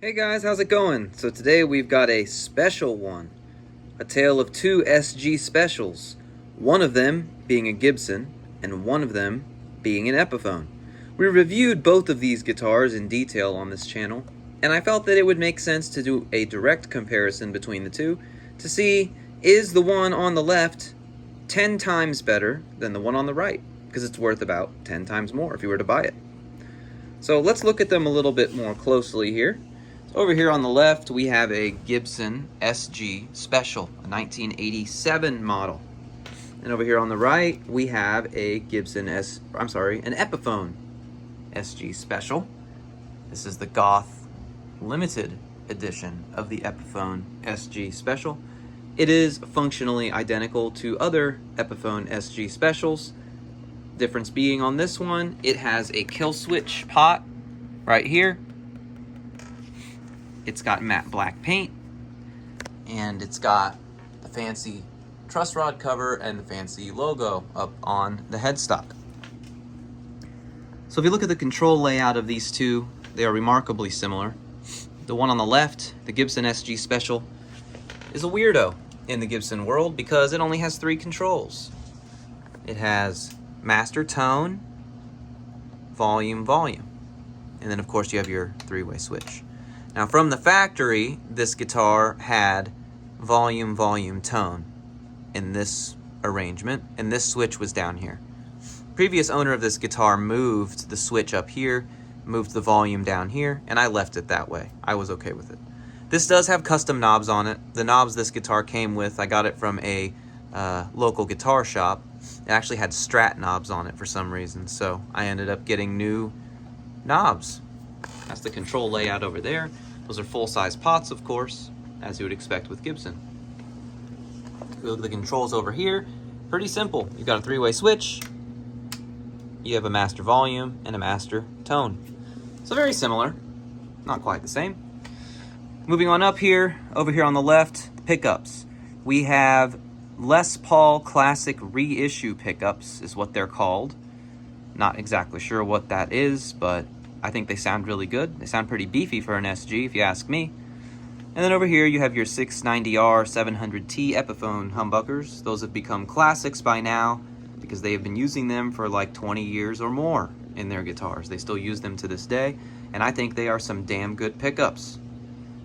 Hey guys, how's it going? So today we've got a special one. A tale of two SG specials. One of them being a Gibson, and one of them being an Epiphone. We reviewed both of these guitars in detail on this channel, and I felt that it would make sense to do a direct comparison between the two to see, is the one on the left 10 times better than the one on the right? Because it's worth about 10 times more if you were to buy it. So let's look at them a little bit more closely here. Over here on the left, we have a Gibson SG Special, a 1987 model. And over here on the right, we have a an Epiphone SG Special. This is the Goth Limited Edition of the Epiphone SG Special. It is functionally identical to other Epiphone SG Specials. Difference being on this one, it has a kill switch pot right here. It's got matte black paint, and it's got the fancy truss rod cover and the fancy logo up on the headstock. So if you look at the control layout of these two, they are remarkably similar. The one on the left, the Gibson SG Special, is a weirdo in the Gibson world because it only has 3 controls. It has master tone, volume, and then of course you have your 3-way switch. Now from the factory, this guitar had volume, tone in this arrangement, and this switch was down here. Previous owner of this guitar moved the switch up here, moved the volume down here, and I left it that way. I was okay with it. This does have custom knobs on it. The knobs this guitar came with, I got it from a local guitar shop. It actually had Strat knobs on it for some reason, so I ended up getting new knobs. That's the control layout over there. Those are full-size pots, of course, as you would expect with Gibson. If you look at the controls over here, pretty simple. You've got a 3-way switch, you have a master volume, and a master tone. So very similar, not quite the same. Moving on up here, over here on the left, pickups. We have Les Paul Classic Reissue pickups is what they're called. Not exactly sure what that is, but I think they sound really good. They sound pretty beefy for an SG, if you ask me. And then over here you have your 690R 700T Epiphone humbuckers. Those have become classics by now because they have been using them for like 20 years or more in their guitars. They still use them to this day, and I think they are some damn good pickups.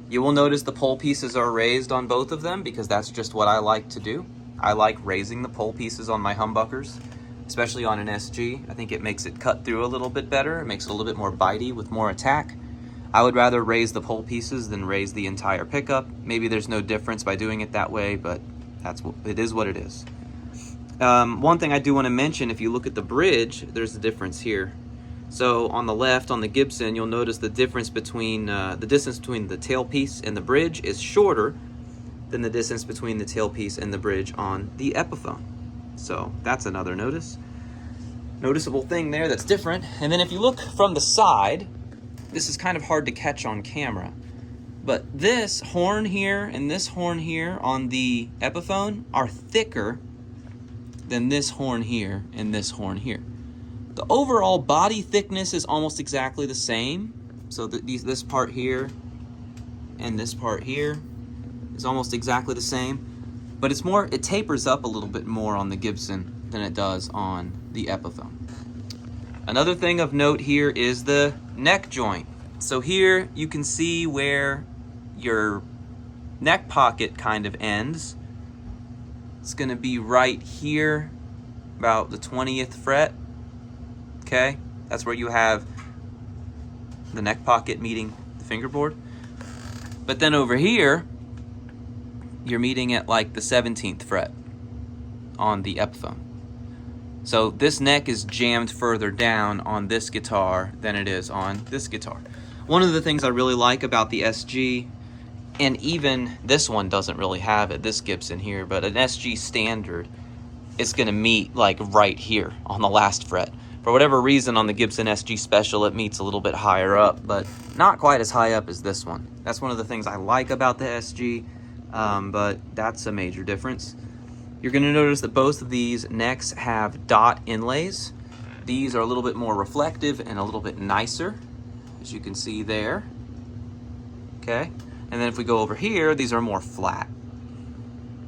You will notice the pole pieces are raised on both of them because that's just what I like to do. I like raising the pole pieces on my humbuckers, especially on an SG. I think it makes it cut through a little bit better. It makes it a little bit more bitey with more attack. I would rather raise the pole pieces than raise the entire pickup. Maybe there's no difference by doing it that way, but it is what it is. One thing I do want to mention, if you look at the bridge, there's a difference here. So on the left, on the Gibson, you'll notice the difference between the distance between the tailpiece and the bridge is shorter than the distance between the tailpiece and the bridge on the Epiphone. So that's another noticeable thing there that's different. And then if you look from the side, this is kind of hard to catch on camera, but this horn here and this horn here on the Epiphone are thicker than this horn here and this horn here. The overall body thickness is almost exactly the same. So this part here and this part here is almost exactly the same. But it tapers up a little bit more on the Gibson than it does on the Epiphone. Another thing of note here is the neck joint. So here you can see where your neck pocket kind of ends. It's gonna be right here, about the 20th fret. Okay, that's where you have the neck pocket meeting the fingerboard. But then over here, you're meeting at like the 17th fret on the Epiphone. So this neck is jammed further down on this guitar than it is on this guitar. One of the things I really like about the SG, and even this one doesn't really have it, this Gibson here, but an SG standard, it's gonna meet like right here on the last fret. For whatever reason on the Gibson SG Special, it meets a little bit higher up, but not quite as high up as this one. That's one of the things I like about the SG. But that's a major difference. You're going to notice that both of these necks have dot inlays. These are a little bit more reflective and a little bit nicer, as you can see there. Okay, and then if we go over here, these are more flat,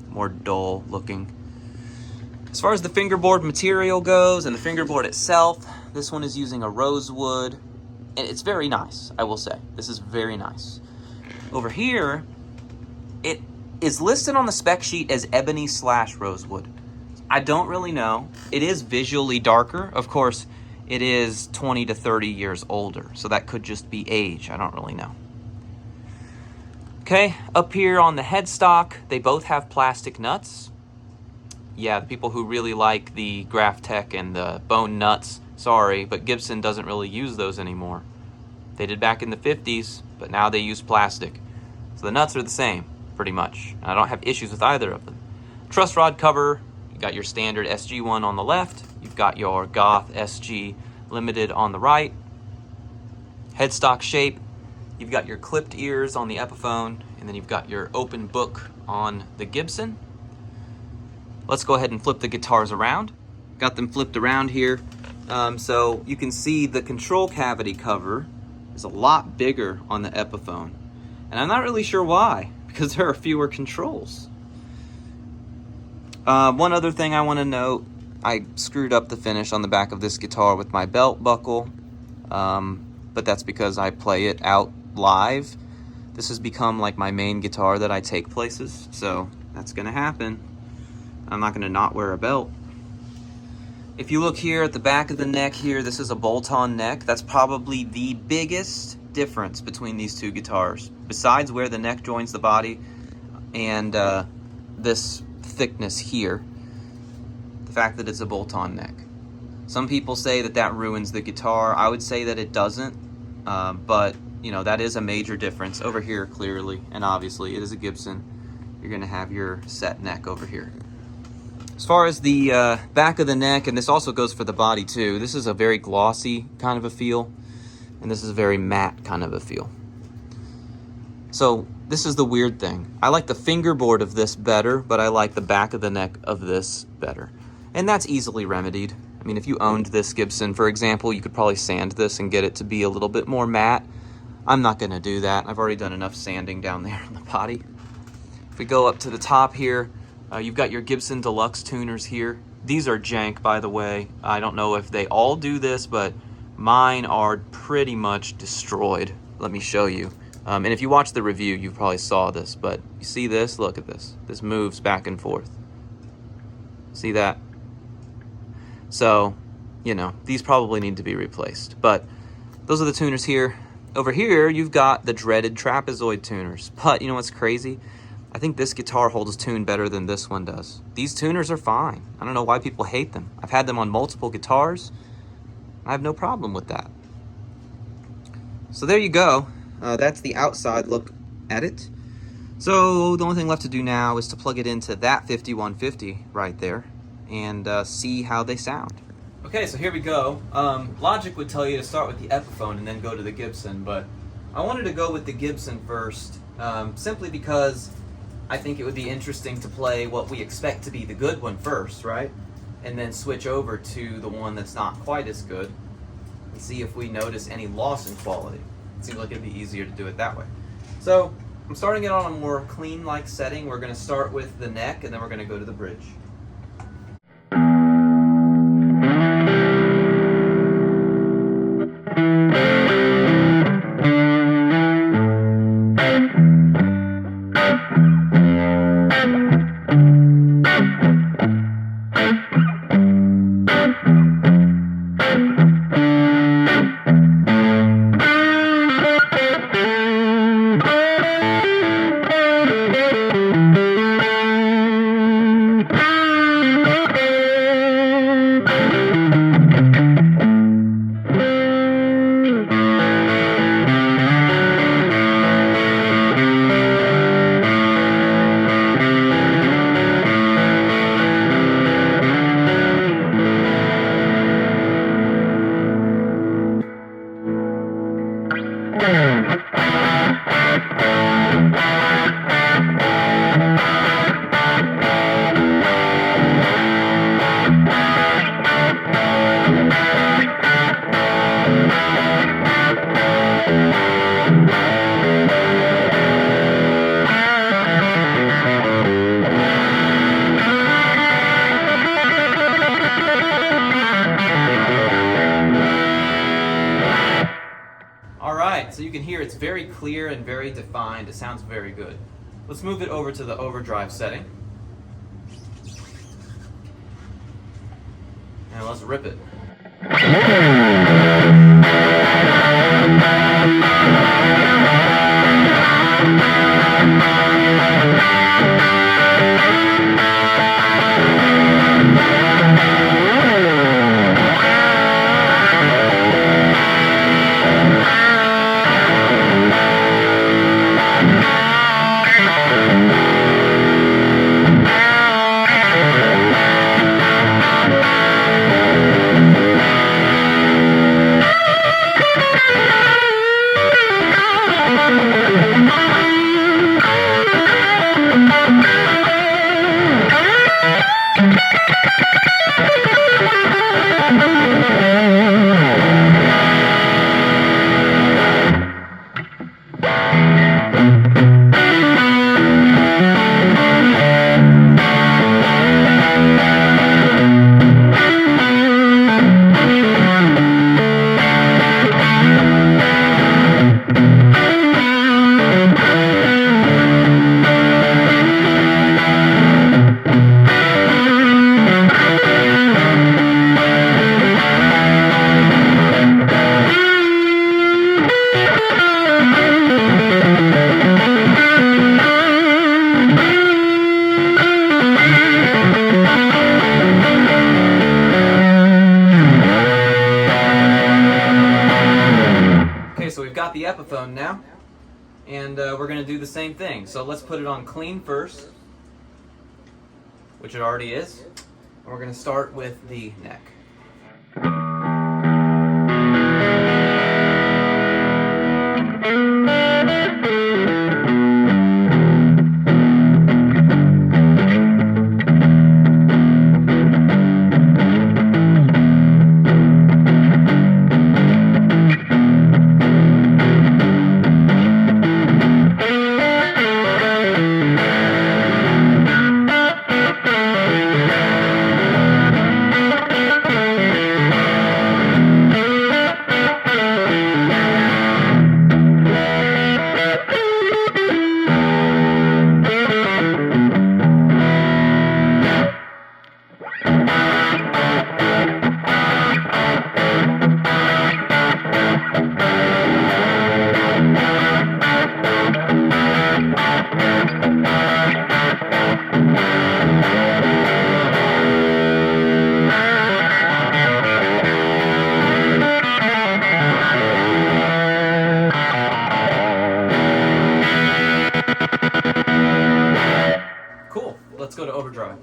more dull looking. As far as the fingerboard material goes and the fingerboard itself, this one is using a rosewood, and it's very nice, I will say. This is very nice. Over here, it is listed on the spec sheet as ebony/rosewood. I don't really know. It is visually darker. Of course, it is 20 to 30 years older, so that could just be age. I don't really know. Okay, up here on the headstock, they both have plastic nuts. Yeah, the people who really like the Graphtec and the bone nuts, sorry, but Gibson doesn't really use those anymore. They did back in the 50s, but now they use plastic. So the nuts are the same, pretty much. And I don't have issues with either of them. Truss rod cover, you got your standard SG one on the left. You've got your Goth SG Limited on the right. Headstock shape, you've got your clipped ears on the Epiphone, and then you've got your open book on the Gibson. Let's go ahead and flip the guitars around. Got them flipped around here. So you can see the control cavity cover is a lot bigger on the Epiphone. And I'm not really sure why, because there are fewer controls. One other thing I want to note, I screwed up the finish on the back of this guitar with my belt buckle, but that's because I play it out live. This has become like my main guitar that I take places, so that's going to happen. I'm not going to not wear a belt. If you look here at the back of the neck here, this is a bolt-on neck. That's probably the biggest difference between these two guitars, besides where the neck joins the body and this thickness here, the fact that it's a bolt-on neck. Some people say that that ruins the guitar. I would say that it doesn't, but you know, that is a major difference over here clearly, and obviously it is a Gibson. You're going to have your set neck over here. As far as the back of the neck, and this also goes for the body too, this is a very glossy kind of a feel, and this is a very matte kind of a feel. So this is the weird thing. I like the fingerboard of this better, but I like the back of the neck of this better. And that's easily remedied. I mean, if you owned this Gibson, for example, you could probably sand this and get it to be a little bit more matte. I'm not going to do that. I've already done enough sanding down there on the body. If we go up to the top here, you've got your Gibson Deluxe tuners here. These are jank, by the way. I don't know if they all do this, but mine are pretty much destroyed. Let me show you. And if you watch the review, you probably saw this, but you see this? Look at this. This moves back and forth. See that? So, you know, these probably need to be replaced. But those are the tuners here. Over here, you've got the dreaded trapezoid tuners. But you know what's crazy? I think this guitar holds tune better than this one does. These tuners are fine. I don't know why people hate them. I've had them on multiple guitars. I have no problem with that. So there you go. That's the outside look at it. So the only thing left to do now is to plug it into that 5150 right there and see how they sound. Okay, so here we go. Logic would tell you to start with the Epiphone and then go to the Gibson, but I wanted to go with the Gibson first, simply because I think it would be interesting to play what we expect to be the good one first, right? And then switch over to the one that's not quite as good and see if we notice any loss in quality. It seems like it'd be easier to do it that way. So I'm starting it on a more clean-like setting. We're going to start with the neck, and then we're going to go to the bridge. clear and very defined. It sounds very good. Let's move it over to the overdrive setting. And let's rip it. So we've got the Epiphone now, and we're going to do the same thing. So let's put it on clean first, which it already is. And we're going to start with the neck. Cool. Let's go to overdrive.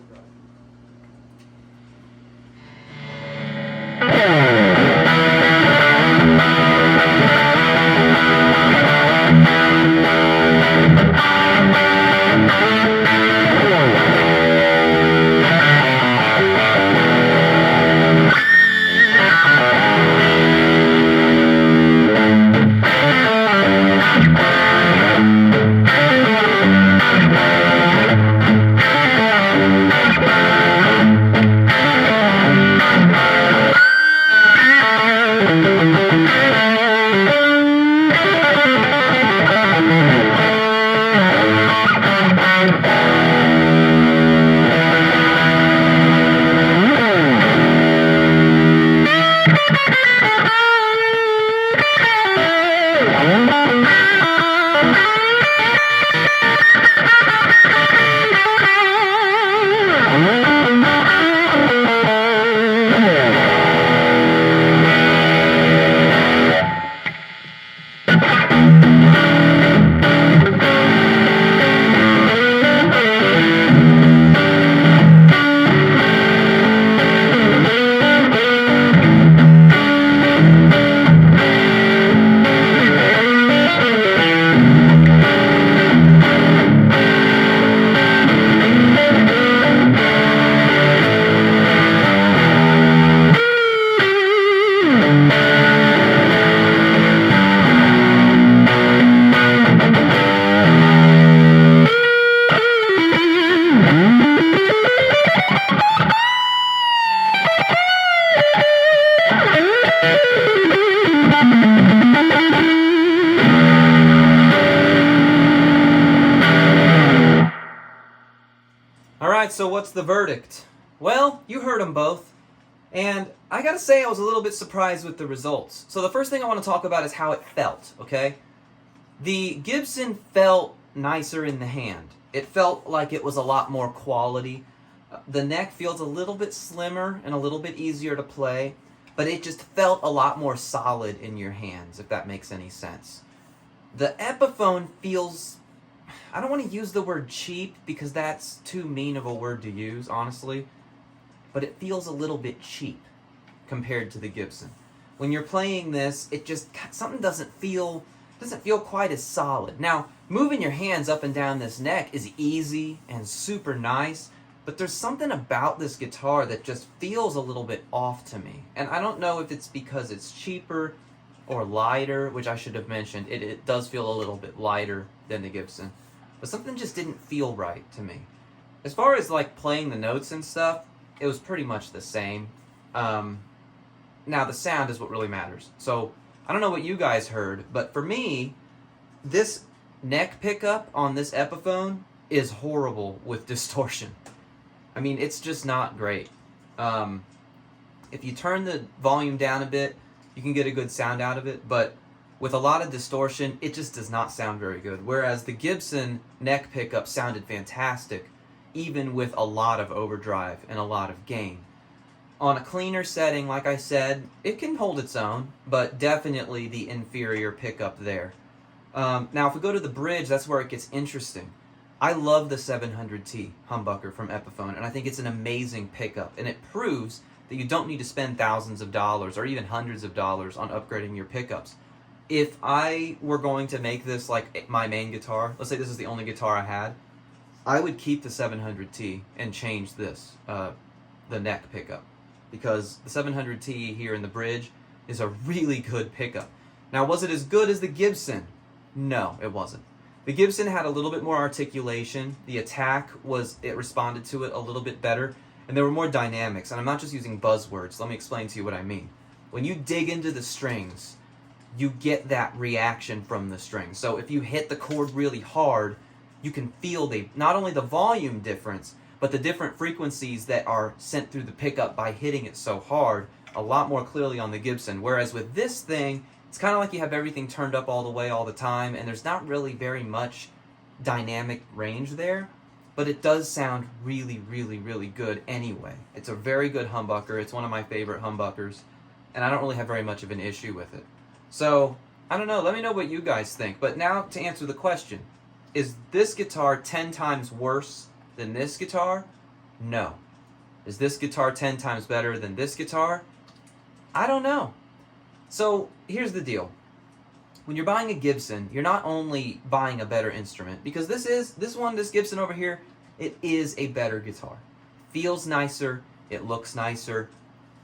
Alright, so what's the verdict? Well, you heard them both. And I gotta say I was a little bit surprised with the results. So the first thing I want to talk about is how it felt, okay? The Gibson felt nicer in the hand. It felt like it was a lot more quality. The neck feels a little bit slimmer and a little bit easier to play, but it just felt a lot more solid in your hands, if that makes any sense. The Epiphone feels, I don't want to use the word cheap because that's too mean of a word to use, honestly, but it feels a little bit cheap compared to the Gibson. When you're playing this, it just, something doesn't feel quite as solid. Now, moving your hands up and down this neck is easy and super nice, but there's something about this guitar that just feels a little bit off to me. And I don't know if it's because it's cheaper or lighter, which I should have mentioned. It does feel a little bit lighter than the Gibson. But something just didn't feel right to me. As far as like playing the notes and stuff, it was pretty much the same. Now the sound is what really matters. So I don't know what you guys heard, but for me, this neck pickup on this Epiphone is horrible with distortion. I mean, it's just not great. If you turn the volume down a bit, you can get a good sound out of it, but with a lot of distortion, it just does not sound very good. Whereas the Gibson neck pickup sounded fantastic, even with a lot of overdrive and a lot of gain. On a cleaner setting, like I said, it can hold its own, but definitely the inferior pickup there. Now, if we go to the bridge, that's where it gets interesting. I love the 700T humbucker from Epiphone, and I think it's an amazing pickup, and it proves that you don't need to spend thousands of dollars or even hundreds of dollars on upgrading your pickups. If I were going to make this like my main guitar, let's say this is the only guitar I had, I would keep the 700T and change this, the neck pickup, because the 700T here in the bridge is a really good pickup. Now, was it as good as the Gibson? No, it wasn't. The Gibson had a little bit more articulation. The attack it responded to it a little bit better, and there were more dynamics. And I'm not just using buzzwords. Let me explain to you what I mean. When you dig into the strings, you get that reaction from the strings. So if you hit the chord really hard, you can feel not only the volume difference, but the different frequencies that are sent through the pickup by hitting it so hard a lot more clearly on the Gibson. Whereas with this thing, it's kind of like you have everything turned up all the way all the time, and there's not really very much dynamic range there, but it does sound really, really, really good anyway. It's a very good humbucker. It's one of my favorite humbuckers, and I don't really have very much of an issue with it. So, I don't know. Let me know what you guys think. But now, to answer the question, is this guitar 10 times worse than this guitar? No. Is this guitar 10 times better than this guitar? I don't know. So, here's the deal. When you're buying a Gibson, you're not only buying a better instrument, because this Gibson over here, it is a better guitar. Feels nicer, it looks nicer.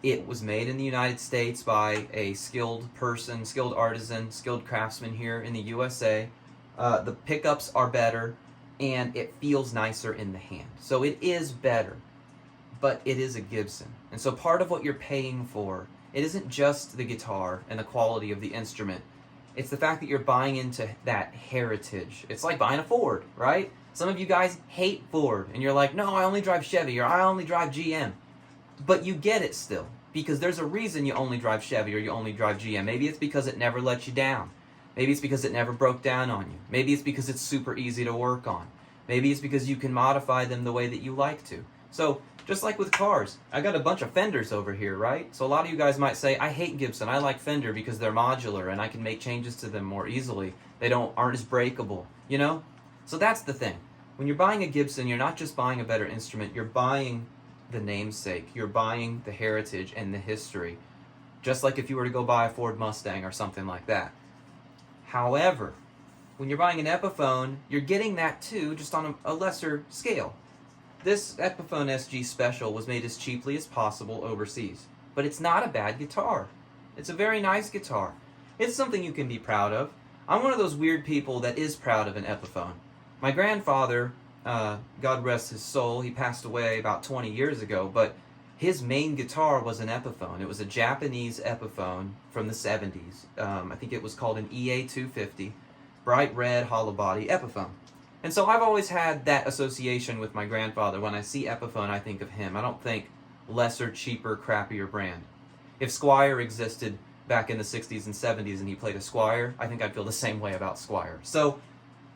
It was made in the United States by a skilled person, skilled artisan, skilled craftsman here in the USA. The pickups are better, and it feels nicer in the hand. So it is better, but it is a Gibson. And so part of what you're paying for, it isn't just the guitar and the quality of the instrument. It's the fact that you're buying into that heritage. It's like buying a Ford, right? Some of you guys hate Ford, and you're like, no, I only drive Chevy, or I only drive GM. But you get it still, because there's a reason you only drive Chevy or you only drive GM. Maybe it's because it never let you down. Maybe it's because it never broke down on you. Maybe it's because it's super easy to work on. Maybe it's because you can modify them the way that you like to. So, just like with cars, I got a bunch of Fenders over here, right? So a lot of you guys might say, I hate Gibson, I like Fender because they're modular and I can make changes to them more easily. They aren't as breakable, you know? So that's the thing. When you're buying a Gibson, you're not just buying a better instrument, you're buying the namesake. You're buying the heritage and the history. Just like if you were to go buy a Ford Mustang or something like that. However, when you're buying an Epiphone, you're getting that too, just on a lesser scale. This Epiphone SG Special was made as cheaply as possible overseas. But it's not a bad guitar. It's a very nice guitar. It's something you can be proud of. I'm one of those weird people that is proud of an Epiphone. My grandfather, God rest his soul, he passed away about 20 years ago, but his main guitar was an Epiphone. It was a Japanese Epiphone from the 70s. I think it was called an EA250, bright red hollow body Epiphone. And so I've always had that association with my grandfather. When I see Epiphone, I think of him. I don't think lesser, cheaper, crappier brand. If Squier existed back in the 60s and 70s and he played a Squier, I think I'd feel the same way about Squier. So,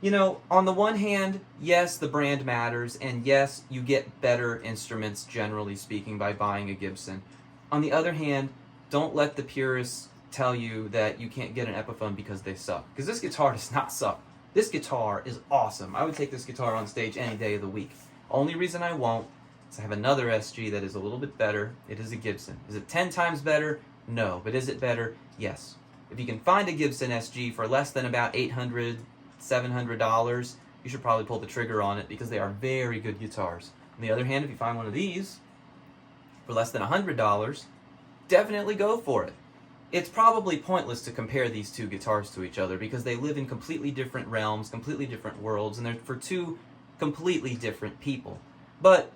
you know, on the one hand, yes, the brand matters, and yes, you get better instruments, generally speaking, by buying a Gibson. On the other hand, don't let the purists tell you that you can't get an Epiphone because they suck. Because this guitar does not suck. This guitar is awesome. I would take this guitar on stage any day of the week. Only reason I won't is I have another SG that is a little bit better. It is a Gibson. Is it 10 times better? No. But is it better? Yes. If you can find a Gibson SG for less than about $800, $700, you should probably pull the trigger on it because they are very good guitars. On the other hand, if you find one of these for less than $100, definitely go for it. It's probably pointless to compare these two guitars to each other because they live in completely different realms, completely different worlds, and they're for two completely different people. But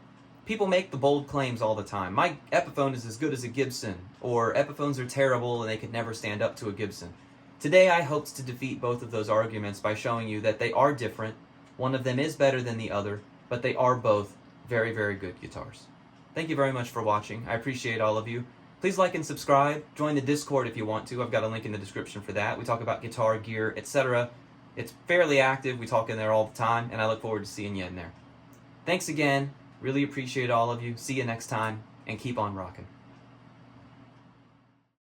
people make the bold claims all the time. My Epiphone is as good as a Gibson, or Epiphones are terrible and they could never stand up to a Gibson. Today I hoped to defeat both of those arguments by showing you that they are different. One of them is better than the other, but they are both very, very good guitars. Thank you very much for watching. I appreciate all of you. Please like and subscribe. Join the Discord if you want to. I've got a link in the description for that. We talk about guitar, gear, etc. It's fairly active. We talk in there all the time, and I look forward to seeing you in there. Thanks again. Really appreciate all of you. See you next time, and keep on rocking.